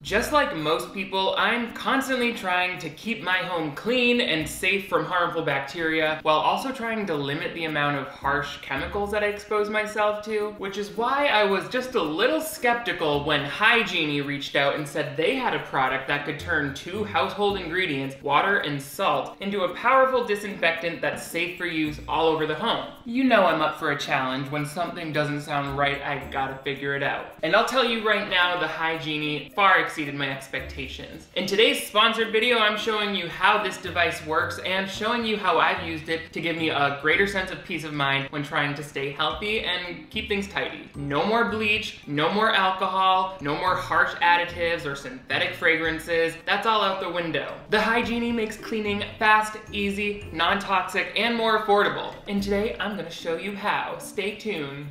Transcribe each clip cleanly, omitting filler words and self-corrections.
Just like most people, I'm constantly trying to keep my home clean and safe from harmful bacteria, while also trying to limit the amount of harsh chemicals that I expose myself to, which is why I was just a little skeptical when Hygiene reached out and said they had a product that could turn two household ingredients, water and salt, into a powerful disinfectant that's safe for use all over the home. You know I'm up for a challenge. When something doesn't sound right, I've gotta figure it out. And I'll tell you right now, the Hygiene far exceeded my expectations. In today's sponsored video, I'm showing you how this device works and showing you how I've used it to give me a greater sense of peace of mind when trying to stay healthy and keep things tidy. No more bleach, no more alcohol, no more harsh additives or synthetic fragrances. That's all out the window. The Hygiene makes cleaning fast, easy, non-toxic, and more affordable. And today, I'm gonna show you how. Stay tuned.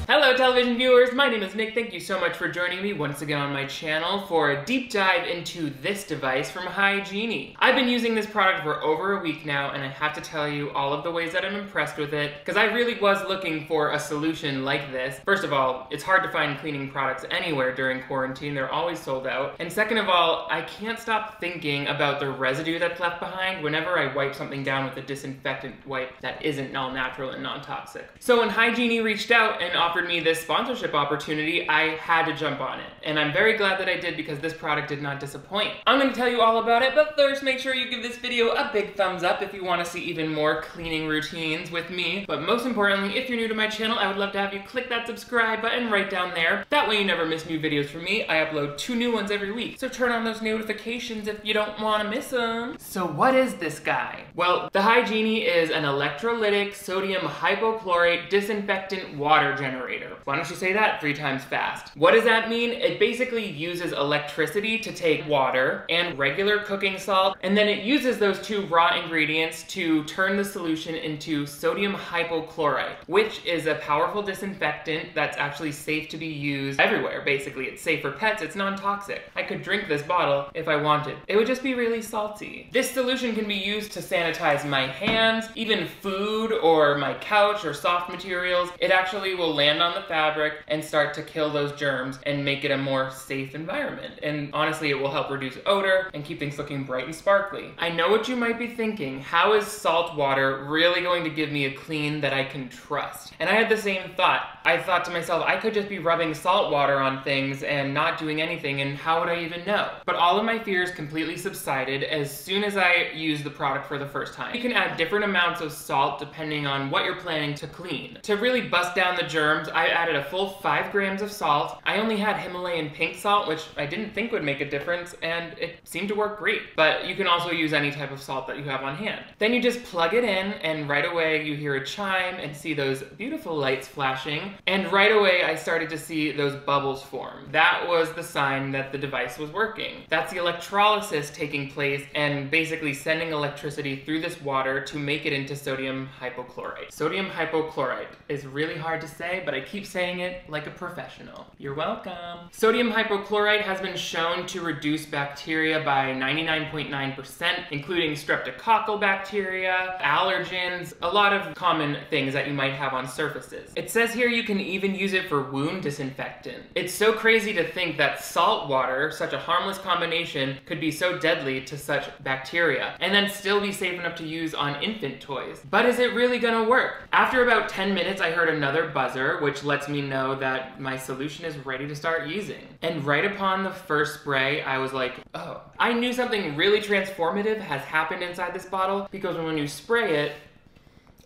Hello television viewers, my name is Nick. Thank you so much for joining me once again on my channel for a deep dive into this device from Hygiene. I've been using this product for over a week now, and I have to tell you all of the ways that I'm impressed with it, because I really was looking for a solution like this. First of all, it's hard to find cleaning products anywhere during quarantine. They're always sold out. And second of all, I can't stop thinking about the residue that's left behind whenever I wipe something down with a disinfectant wipe that isn't all natural and non-toxic. So when Hygiene reached out and offered me this sponsorship opportunity, I had to jump on it. And I'm very glad that I did, because this product did not disappoint. I'm going to tell you all about it, but first make sure you give this video a big thumbs up if you want to see even more cleaning routines with me. But most importantly, if you're new to my channel, I would love to have you click that subscribe button right down there. That way you never miss new videos from me. I upload 2 new ones every week, so turn on those notifications if you don't want to miss them. So what is this guy? Well, the Hygiene is an electrolytic sodium hypochlorite disinfectant water generator. Why don't you say that 3 times fast? What does that mean? It basically uses electricity to take water and regular cooking salt, and then it uses those 2 raw ingredients to turn the solution into sodium hypochlorite, which is a powerful disinfectant that's actually safe to be used everywhere. Basically, it's safe for pets, it's non-toxic. I could drink this bottle if I wanted. It would just be really salty. This solution can be used to sanitize my hands, even food or my couch or soft materials. It actually will land on the fabric and start to kill those germs and make it a more safe environment. And honestly, it will help reduce odor and keep things looking bright and sparkly. I know what you might be thinking. How is salt water really going to give me a clean that I can trust? And I had the same thought. I thought to myself, I could just be rubbing salt water on things and not doing anything, and how would I even know? But all of my fears completely subsided as soon as I used the product for the first time. You can add different amounts of salt depending on what you're planning to clean. To really bust down the germs, I added a full 5 grams of salt. I only had Himalayan pink salt, which I didn't think would make a difference, and it seemed to work great. But you can also use any type of salt that you have on hand. Then you just plug it in, and right away you hear a chime and see those beautiful lights flashing. And right away I started to see those bubbles form. That was the sign that the device was working. That's the electrolysis taking place and basically sending electricity through this water to make it into sodium hypochlorite. Sodium hypochlorite is really hard to say, but I keep saying it like a professional. You're welcome. Sodium hypochlorite has been shown to reduce bacteria by 99.9%, including streptococcal bacteria, allergens, a lot of common things that you might have on surfaces. It says here you can even use it for wound disinfectant. It's so crazy to think that salt water, such a harmless combination, could be so deadly to such bacteria, and then still be safe enough to use on infant toys. But is it really gonna work? After about 10 minutes, I heard another buzzer, which lets me know that my solution is ready to start using. And right upon the first spray, I was like, oh. I knew something really transformative has happened inside this bottle, because when you spray it,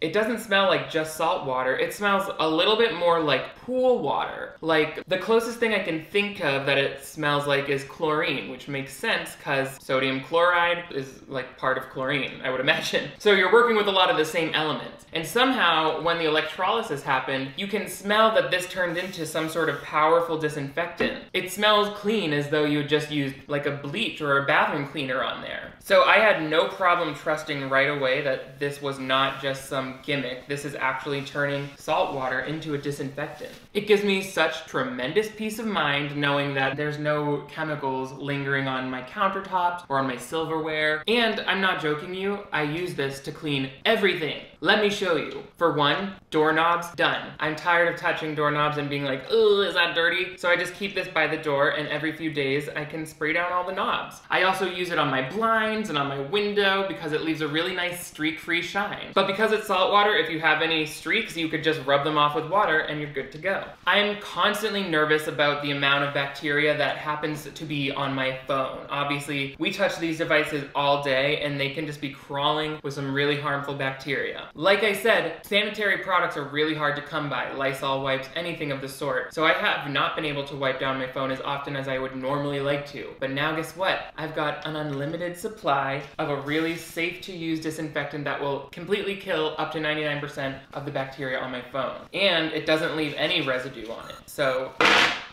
it doesn't smell like just salt water. It smells a little bit more like pool water. Like, the closest thing I can think of that it smells like is chlorine, which makes sense because sodium chloride is like part of chlorine, I would imagine. So you're working with a lot of the same elements. And somehow, when the electrolysis happened, you can smell that this turned into some sort of powerful disinfectant. It smells clean, as though you just used like a bleach or a bathroom cleaner on there. So I had no problem trusting right away that this was not just some gimmick. This is actually turning salt water into a disinfectant. It gives me such tremendous peace of mind knowing that there's no chemicals lingering on my countertops or on my silverware. And I'm not joking you, I use this to clean everything. Let me show you. For one, doorknobs, done. I'm tired of touching doorknobs and being like, oh, is that dirty? So I just keep this by the door, and every few days I can spray down all the knobs. I also use it on my blinds and on my window because it leaves a really nice streak-free shine. But because it's salt water, if you have any streaks, you could just rub them off with water and you're good to go. I am constantly nervous about the amount of bacteria that happens to be on my phone. Obviously, we touch these devices all day and they can just be crawling with some really harmful bacteria. Like I said, sanitary products are really hard to come by. Lysol wipes, anything of the sort. So I have not been able to wipe down my phone as often as I would normally like to. But now guess what? I've got an unlimited supply of a really safe to use disinfectant that will completely kill up to 99% of the bacteria on my phone. And it doesn't leave any residue on it. So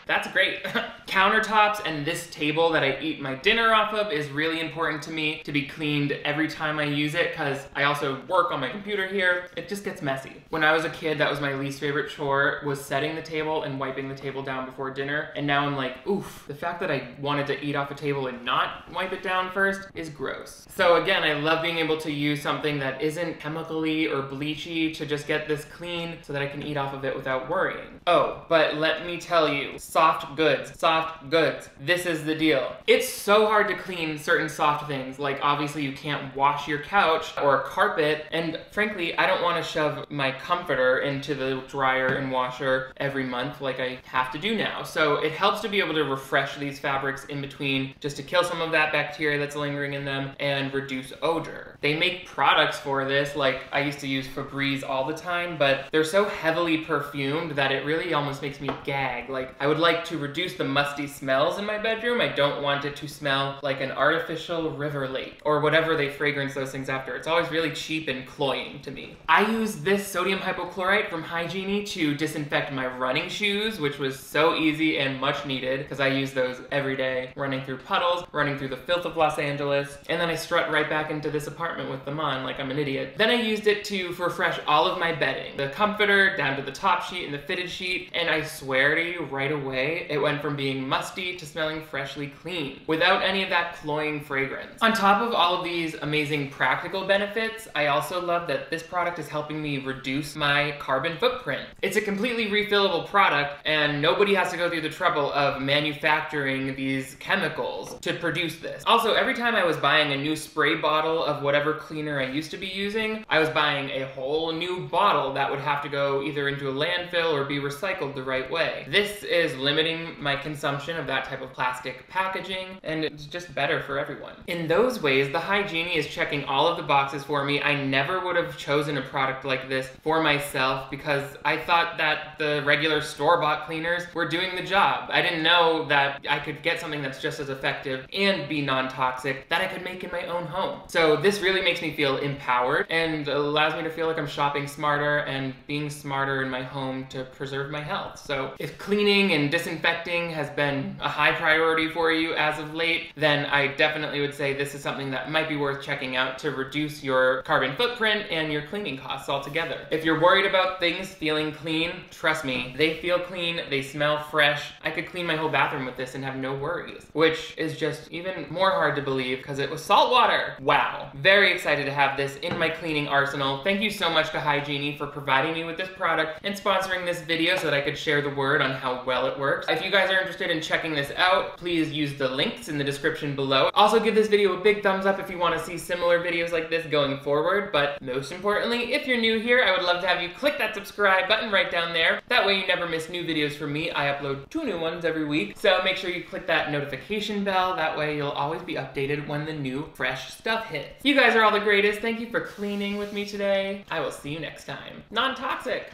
that's great. Countertops and this table that I eat my dinner off of is really important to me to be cleaned every time I use it because I also work on my computer here. It just gets messy. When I was a kid, that was my least favorite chore, was setting the table and wiping the table down before dinner. And now I'm like, oof, the fact that I wanted to eat off a table and not wipe it down first is gross. So again, I love being able to use something that isn't chemically or bleachy to just get this clean so that I can eat off of it without worrying. Oh, but let me tell you, soft goods. Soft goods. This is the deal. It's so hard to clean certain soft things, like obviously you can't wash your couch or carpet, and frankly, I don't want to shove my comforter into the dryer and washer every month like I have to do now. So it helps to be able to refresh these fabrics in between just to kill some of that bacteria that's lingering in them and reduce odor. They make products for this, like I used to use Febreze all the time, but they're so heavily perfumed that it really almost makes me gag. Like, I would like to reduce the musty smells in my bedroom. I don't want it to smell like an artificial river lake or whatever they fragrance those things after. It's always really cheap and cloying to me. I use this sodium hypochlorite from Hygiene to disinfect my running shoes, which was so easy and much needed because I use those every day, running through puddles, running through the filth of Los Angeles, and then I strut right back into this apartment with them on like I'm an idiot. Then I used it to refresh all of my bedding, the comforter down to the top sheet and the fitted sheet, and I swear to you, right away, it went from being musty to smelling freshly clean, without any of that cloying fragrance. On top of all of these amazing practical benefits, I also love that this product is helping me reduce my carbon footprint. It's a completely refillable product, and nobody has to go through the trouble of manufacturing these chemicals to produce this. Also, every time I was buying a new spray bottle of whatever cleaner I used to be using, I was buying a whole new bottle that would have to go either into a landfill or be recycled the right way. This is limiting my consumption of that type of plastic packaging, and it's just better for everyone. In those ways, the Hygiene is checking all of the boxes for me. I never would have chosen a product like this for myself because I thought that the regular store-bought cleaners were doing the job. I didn't know that I could get something that's just as effective and be non-toxic that I could make in my own home. So this really makes me feel empowered and allows me to feel like I'm shopping smarter and being smarter in my home to preserve my health. So if cleaning and disinfecting has been a high priority for you as of late, then I definitely would say this is something that might be worth checking out to reduce your carbon footprint and your cleaning costs altogether. If you're worried about things feeling clean, trust me, they feel clean, they smell fresh. I could clean my whole bathroom with this and have no worries, which is just even more hard to believe because it was salt water. Wow. Very excited to have this in my cleaning arsenal. Thank you so much to Hygiene for providing me with this product and sponsoring this video so that I could share the word on how well it works. If you guys are interested in checking this out, please use the links in the description below. Also give this video a big thumbs up if you want to see similar videos like this going forward, but most importantly, if you're new here, I would love to have you click that subscribe button right down there. That way you never miss new videos from me. I upload 2 new ones every week, so make sure you click that notification bell. That way you'll always be updated when the new fresh stuff hits. You guys are all the greatest. Thank you for cleaning with me today. I will see you next time. Non-toxic.